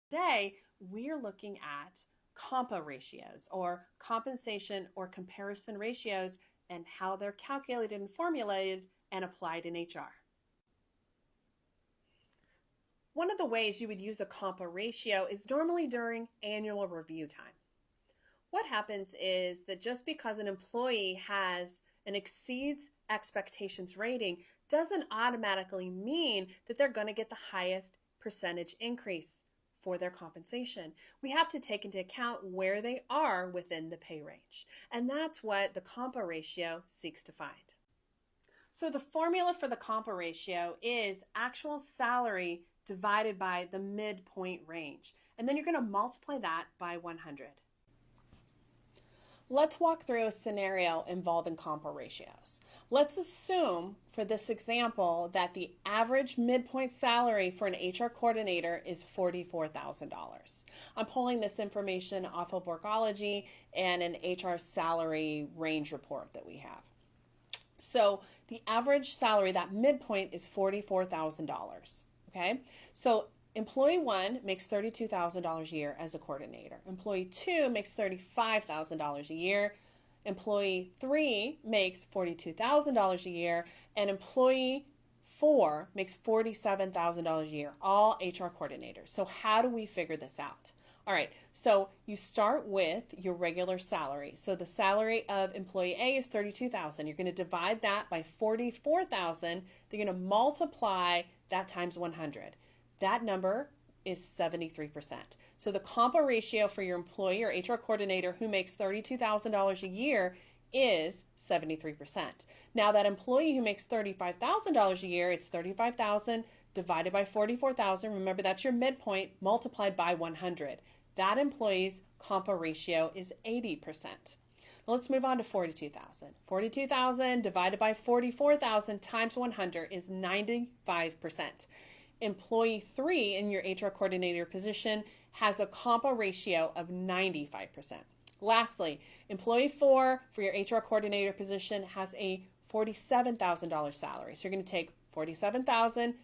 Today, we're looking at compa ratios, or compensation or comparison ratios, and how they're calculated and formulated and applied in HR. One of the ways you would use a compa ratio is normally during annual review time. What happens is that just because an employee has an exceeds expectations rating doesn't automatically mean that they're going to get the highest percentage increase for their compensation. We have to take into account where they are within the pay range. And that's what the compa ratio seeks to find. So the formula for the compa ratio is actual salary divided by the midpoint range. And then you're going to multiply that by 100. Let's walk through a scenario involving compa ratios. Let's assume for this example that the average midpoint salary for an HR coordinator is $44,000. I'm pulling this information off of Workology and an HR salary range report that we have. So the average salary, that midpoint, is $44,000. Okay, so Employee 1 makes $32,000 a year as a coordinator. Employee 2 makes $35,000 a year. Employee 3 makes $42,000 a year. And Employee 4 makes $47,000 a year, all HR coordinators. So how do we figure this out? All right, so you start with your regular salary. So the salary of Employee A is $32,000. You're going to divide that by $44,000. They're going to multiply that times 100. That number is 73%. So the compa ratio for your employee or HR coordinator who makes $32,000 a year is 73%. Now that employee who makes $35,000 a year, it's $35,000 divided by $44,000. Remember, that's your midpoint multiplied by 100. That employee's compa ratio is 80%. Now let's move on to $42,000. $42,000 divided by $44,000 times 100 is 95%. Employee 3 in your HR coordinator position has a compa ratio of 95%. Lastly, Employee 4 for your HR coordinator position has a $47,000 salary. So you're going to take $47,000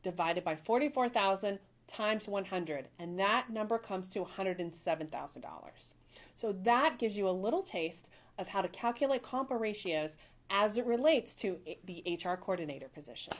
divided by $44,000 times 100, and that number comes to $107,000. So that gives you a little taste of how to calculate compa ratios as it relates to the HR coordinator position.